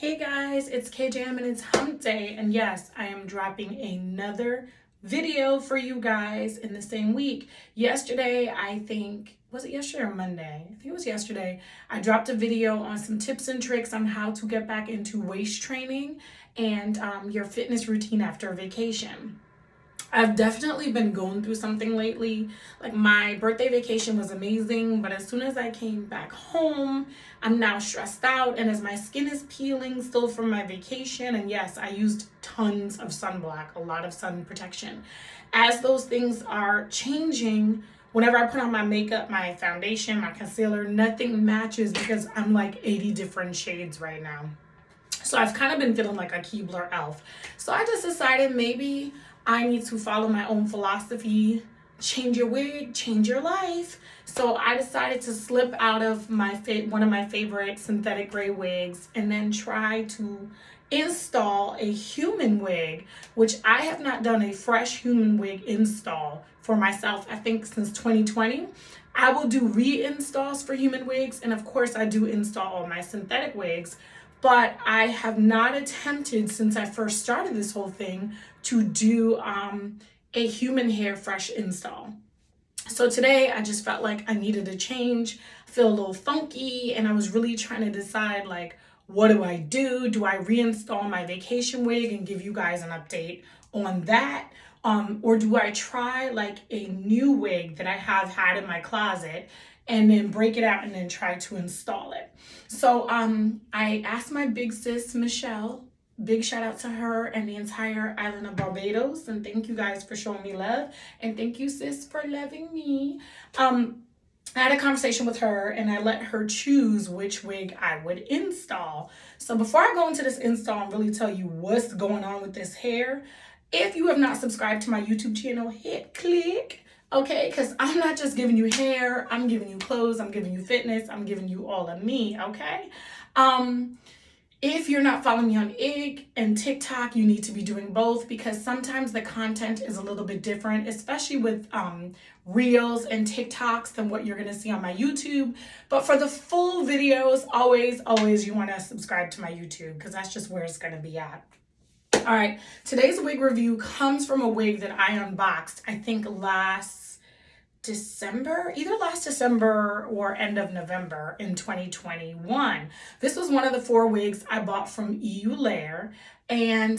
Hey guys, it's KJM and it's hump day, and yes, I am dropping another video for you guys in the same week. Yesterday, was it yesterday or Monday? I think it was yesterday. I dropped a video on some tips and tricks on how to get back into waist training and your fitness routine after a vacation. I've definitely been going through something lately. Like my birthday vacation was amazing, but as soon as I came back home, I'm now stressed out. And as my skin is peeling still from my vacation, and yes, I used tons of sunblock, a lot of sun protection. As those things are changing, whenever I put on my makeup, my foundation, my concealer, nothing matches because I'm like 80 different shades right now. So I've kind of been feeling like a Keebler elf. So I just decided maybe I need to follow my own philosophy. Change your wig, change your life. So I decided to slip out of one of my favorite synthetic gray wigs and then try to install a human wig, which I have not done a fresh human wig install for myself, I think since 2020. I will do reinstalls for human wigs, and of course I do install all my synthetic wigs, but I have not attempted since I first started this whole thing to do a human hair fresh install. So today I just felt like I needed a change. I feel a little funky, and I was really trying to decide, like, what do I do? Do I reinstall my vacation wig and give you guys an update on that? Or do I try like a new wig that I have had in my closet and then break it out and then try to install it? So I asked my big sis, Michelle. Big shout out to her and the entire island of Barbados. And thank you guys for showing me love. And thank you, sis, for loving me. I had a conversation with her and I let her choose which wig I would install. So before I go into this install and really tell you what's going on with this hair, if you have not subscribed to my YouTube channel, hit click, okay? Because I'm not just giving you hair, I'm giving you clothes, I'm giving you fitness, I'm giving you all of me, okay? If you're not following me on IG and TikTok, you need to be doing both because sometimes the content is a little bit different, especially with Reels and TikToks than what you're going to see on my YouTube. But for the full videos, always you want to subscribe to my YouTube because that's just where it's going to be at. All right, today's wig review comes from a wig that I unboxed, I think either last December or end of November in 2021. This was one of the 4 wigs I bought from Lair, and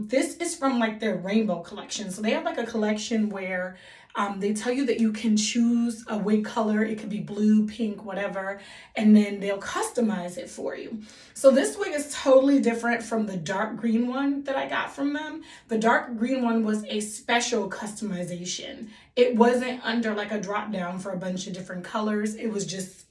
this is from like their rainbow collection. So they have like a collection where they tell you that you can choose a wig color. It could be blue, pink, whatever, and then they'll customize it for you. So this wig is totally different from the dark green one that I got from them. The dark green one was a special customization. It wasn't under like a drop down for a bunch of different colors. It's just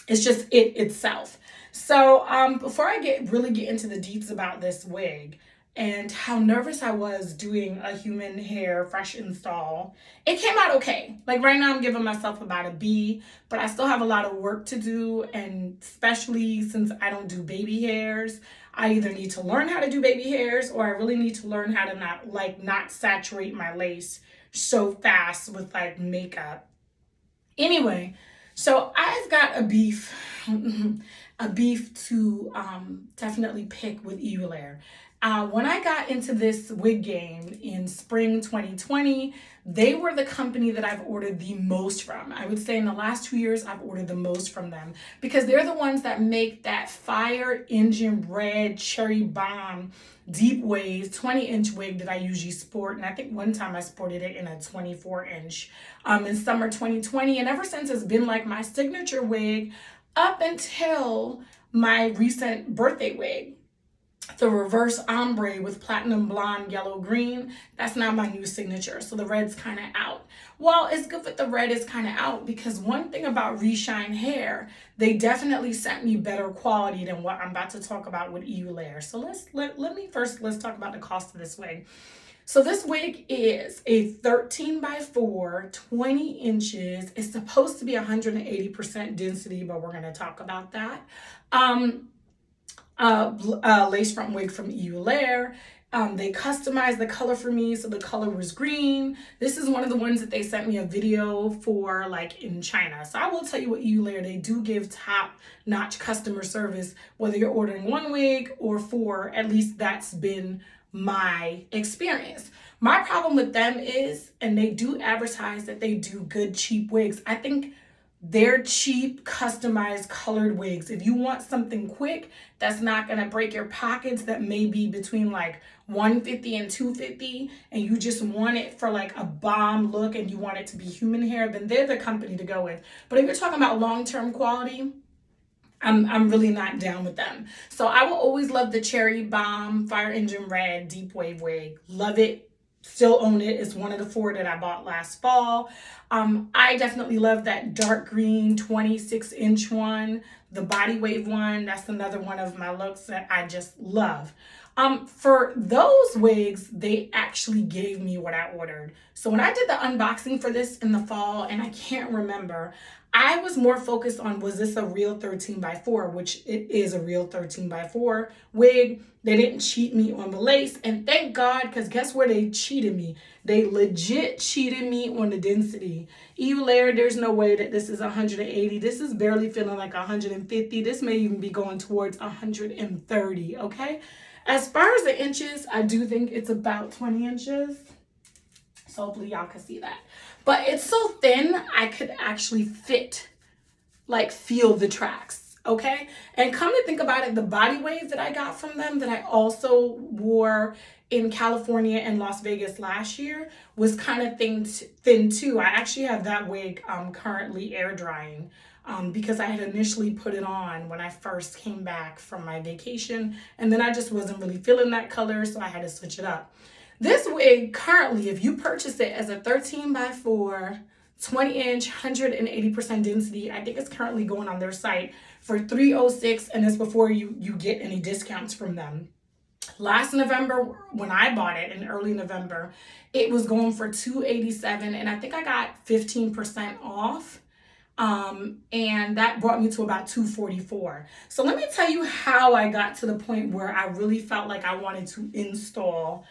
it itself. So before I really get into the deets about this wig and how nervous I was doing a human hair fresh install, it came out okay. Like right now I'm giving myself about a B, but I still have a lot of work to do, and especially since I don't do baby hairs, I either need to learn how to do baby hairs or I really need to learn how to not saturate my lace so fast with like makeup. Anyway, so I've got a beef to definitely pick with Lair. When I got into this wig game in spring 2020, they were the company that I've ordered the most from. I would say in the last 2 years, I've ordered the most from them because they're the ones that make that fire engine red cherry bomb deep wave 20-inch wig that I usually sport. And I think one time I sported it in a 24-inch in summer 2020. And ever since, it's been like my signature wig up until my recent birthday wig. The reverse ombre with platinum blonde, yellow, green, that's not my new signature. So the red's kind of out. Well, it's good that the red is kind of out because one thing about Reshine Hair, they definitely sent me better quality than what I'm about to talk about with Lair. So let's talk about the cost of this wig. So this wig is a 13 by 4, 20 inches. It's supposed to be 180% density, but we're going to talk about that. Lace front wig from Lair. They customized the color for me, so the color was green. This is one of the ones that they sent me a video for, like in China. So I will tell you what, Lair, they do give top-notch customer service, whether you're ordering one wig or four. At least that's been my experience. My problem with them is, and they do advertise that they do good cheap wigs. I think they're cheap, customized, colored wigs. If you want something quick that's not gonna break your pockets, that may be between like $150 and $250, and you just want it for like a bomb look and you want it to be human hair, then they're the company to go with. But if you're talking about long-term quality, I'm really not down with them. So I will always love the Cherry Bomb Fire Engine Red Deep Wave wig. Love it. Still own it. It's one of the 4 that I bought last fall. I definitely love that dark green 26-inch one, the body wave one. That's another one of my looks that I just love. For those wigs, they actually gave me what I ordered. So when I did the unboxing for this in the fall, and I can't remember, I was more focused on, was this a real 13x4, which it is a real 13x4 wig. They didn't cheat me on the lace, and thank God, because guess where they cheated me? They legit cheated me on the density. Lair, there's no way that this is 180. This is barely feeling like 150. This may even be going towards 130, okay? As far as the inches, I do think it's about 20 inches. So hopefully y'all can see that. But it's so thin, I could actually feel the tracks, okay? And come to think about it, the body wave that I got from them that I also wore in California and Las Vegas last year was kind of thin too. I actually have that wig currently air drying because I had initially put it on when I first came back from my vacation, and then I just wasn't really feeling that color, so I had to switch it up. This wig currently, if you purchase it as a 13x4, 20-inch, 180% density, I think it's currently going on their site for $306, and it's before you get any discounts from them. Last November, when I bought it in early November, it was going for $287, and I think I got 15% off. And that brought me to about $244. So let me tell you how I got to the point where I really felt like I wanted to install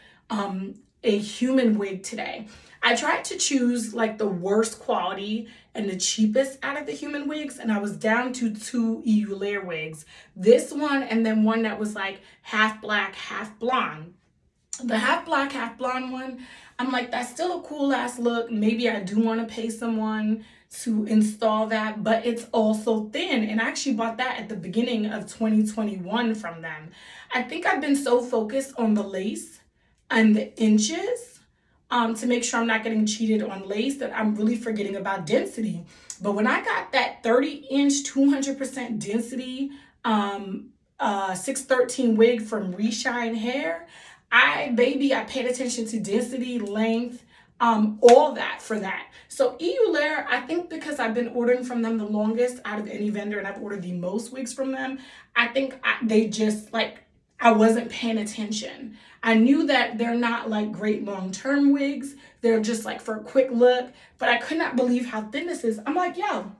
a human wig today. I tried to choose like the worst quality and the cheapest out of the human wigs, and I was down to 2 Lair wigs. This one, and then one that was like half black, half blonde. The half black, half blonde one, I'm like, that's still a cool ass look. Maybe I do want to pay someone to install that, but it's also thin. And I actually bought that at the beginning of 2021 from them. I think I've been so focused on the lace and the inches to make sure I'm not getting cheated on lace that I'm really forgetting about density. But when I got that 30-inch, 200% density 613 wig from Reshine Hair, I paid attention to density, length, all that for that. So Lair, I think because I've been ordering from them the longest out of any vendor, and I've ordered the most wigs from them, I think they just I wasn't paying attention. I knew that they're not like great long-term wigs. They're just like for a quick look, but I could not believe how thin this is. I'm like, yo,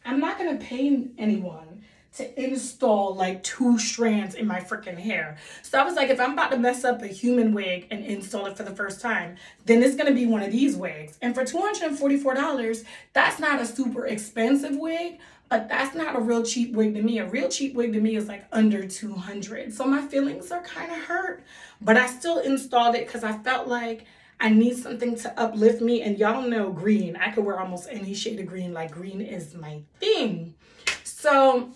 I'm not gonna pay anyone to install like 2 strands in my freaking hair. So I was like, if I'm about to mess up a human wig and install it for the first time, then it's gonna be one of these wigs. And for $244, that's not a super expensive wig, but that's not a real cheap wig to me. A real cheap wig to me is like under $200. So my feelings are kind of hurt, but I still installed it because I felt like I need something to uplift me. And y'all know green. I could wear almost any shade of green. Like green is my thing. So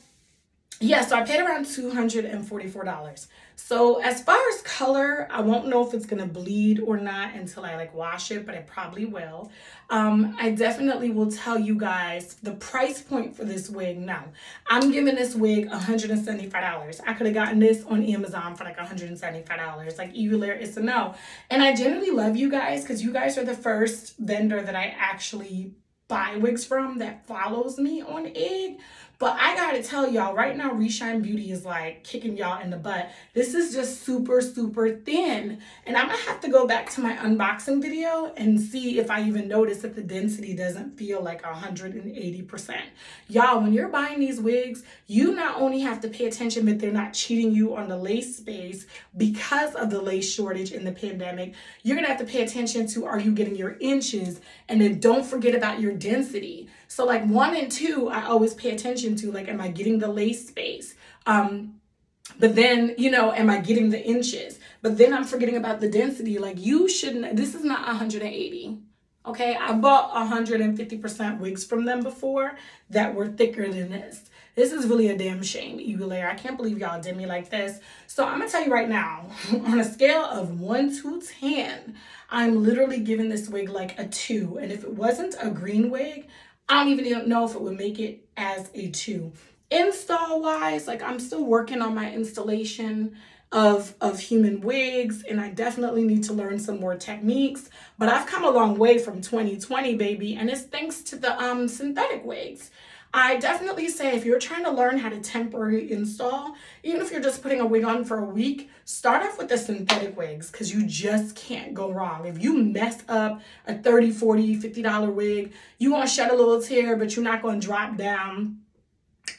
yeah, so I paid around $244. So as far as color, I won't know if it's gonna bleed or not until I wash it, but it probably will. I definitely will tell you guys the price point for this wig. No, I'm giving this wig $175. I could have gotten this on Amazon for like $175. Like Lair, it's a no. And I generally love you guys because you guys are the first vendor that I actually buy wigs from that follows me on IG. But I gotta tell y'all, right now, Reshine Beauty is like kicking y'all in the butt. This is just super, super thin. And I'm gonna have to go back to my unboxing video and see if I even notice that the density doesn't feel like 180%. Y'all, when you're buying these wigs, you not only have to pay attention that they're not cheating you on the lace space because of the lace shortage in the pandemic, you're gonna have to pay attention to, are you getting your inches? And then don't forget about your density. So like 1 and 2, I always pay attention to, like, am I getting the lace space? But then, am I getting the inches? But then I'm forgetting about the density. Like, you shouldn't, this is not 180. Okay, I bought 150% wigs from them before that were thicker than this. This is really a damn shame, Eulair. I can't believe y'all did me like this. So I'm gonna tell you right now, on a scale of 1 to 10, I'm literally giving this wig like a 2. And if it wasn't a green wig, I don't even know if it would make it as a 2. Install wise, like, I'm still working on my installation of human wigs, and I definitely need to learn some more techniques, but I've come a long way from 2020, baby, and it's thanks to the synthetic wigs. I definitely say, if you're trying to learn how to temporary install, even if you're just putting a wig on for a week, start off with the synthetic wigs, because you just can't go wrong. If you mess up a $30, $40, $50 wig, you're going to shed a little tear, but you're not going to drop down,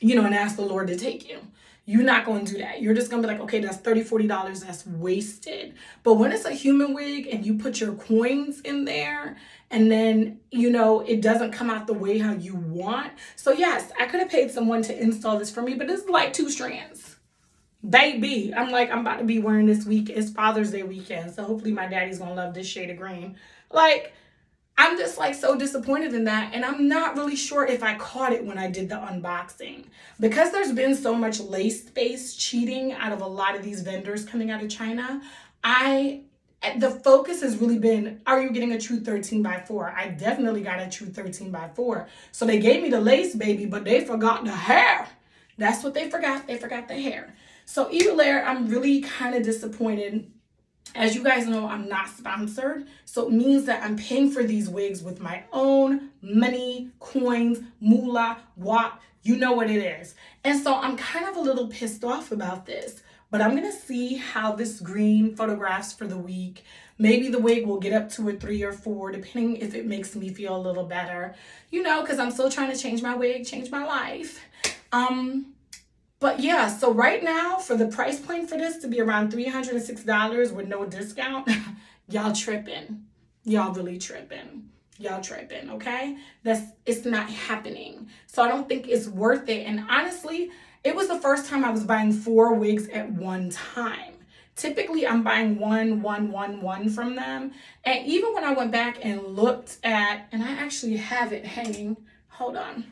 and ask the Lord to take you. You're not going to do that. You're just going to be like, okay, that's $30, $40, that's wasted. But when it's a human wig and you put your coins in there, and then, it doesn't come out the way how you want. So yes, I could have paid someone to install this for me, but this is like 2 strands. Baby, I'm about to be wearing this week. It's Father's Day weekend. So hopefully my daddy's going to love this shade of green. Like, I'm just like so disappointed in that. And I'm not really sure if I caught it when I did the unboxing. Because there's been so much lace space cheating out of a lot of these vendors coming out of China, the focus has really been, are you getting a true 13x4? I definitely got a true 13x4. So they gave me the lace, baby, but they forgot the hair. That's what they forgot. They forgot the hair. So Eulair, I'm really kind of disappointed. As you guys know, I'm not sponsored. So it means that I'm paying for these wigs with my own money, coins, moolah, wop, you know what it is. And so I'm kind of a little pissed off about this. But I'm going to see how this green photographs for the week. Maybe the wig will get up to a 3 or 4, depending if it makes me feel a little better. Because I'm still trying to change my wig, change my life. But yeah, so right now, for the price point for this to be around $306 with no discount, y'all tripping. Y'all really tripping. Y'all tripping, okay? It's not happening. So I don't think it's worth it. And honestly, it was the first time I was buying 4 wigs at one time. Typically, I'm buying one from them. And even when I went back and looked at, and I actually have it hanging, hold on.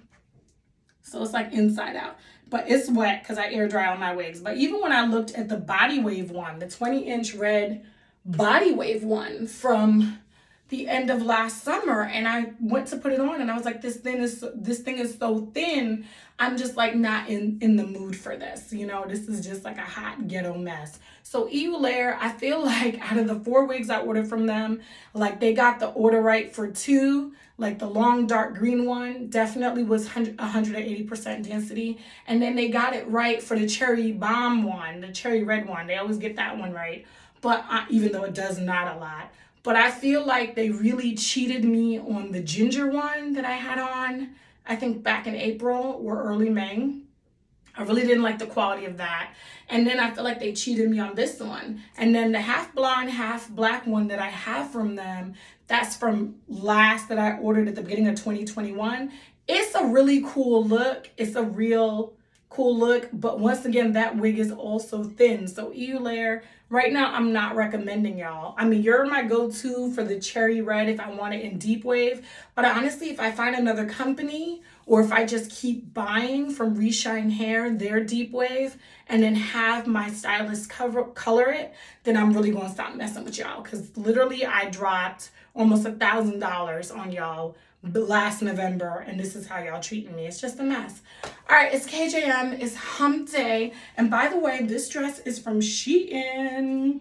So it's like inside out, but it's wet because I air dry all my wigs. But even when I looked at the body wave one, the 20-inch red body wave one from the end of last summer, and I went to put it on and I was like, this thing is so thin. I'm just like not in the mood for this. This is just like a hot ghetto mess. So Eulair, I feel like out of the 4 wigs I ordered from them, like they got the order right for 2. Like the long dark green one definitely was 180% density. And then they got it right for the cherry bomb one, the cherry red one. They always get that one right. But even though it does not a lot. But I feel like they really cheated me on the ginger one that I had on, I think back in April or early May. I really didn't like the quality of that. And then I feel like they cheated me on this one. And then the half blonde, half black one that I have from them, that's from last that I ordered at the beginning of 2021. It's a really cool look. It's a real cool look. But once again, that wig is also thin. So Eulair, right now, I'm not recommending y'all. I mean, you're my go-to for the cherry red if I want it in deep wave. But honestly, if I find another company or if I just keep buying from Reshine Hair, their deep wave, and then have my stylist color it, then I'm really going to stop messing with y'all. Because literally, I dropped almost $1,000 on y'all last November, and this is how y'all treating me. It's just a mess. All right, it's KJM, it's hump day. And by the way, this dress is from Shein.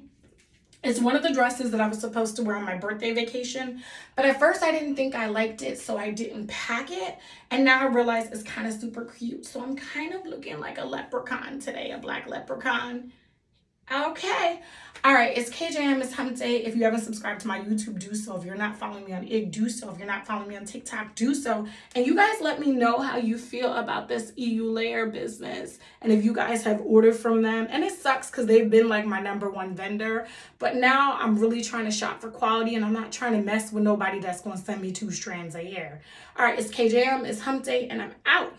It's one of the dresses that I was supposed to wear on my birthday vacation, but at first I didn't think I liked it, so I didn't pack it. And now I realize it's kind of super cute. So I'm kind of looking like a leprechaun today, a black leprechaun. Okay. All right. It's KJM. It's Hump Day. If you haven't subscribed to my YouTube, do so. If you're not following me on WIG, do so. If you're not following me on TikTok, do so. And you guys let me know how you feel about this EU layer business. And if you guys have ordered from them. And it sucks because they've been like my #1 vendor. But now I'm really trying to shop for quality and I'm not trying to mess with nobody that's going to send me 2 strands of hair. All right. It's KJM. It's Hump Day and I'm out.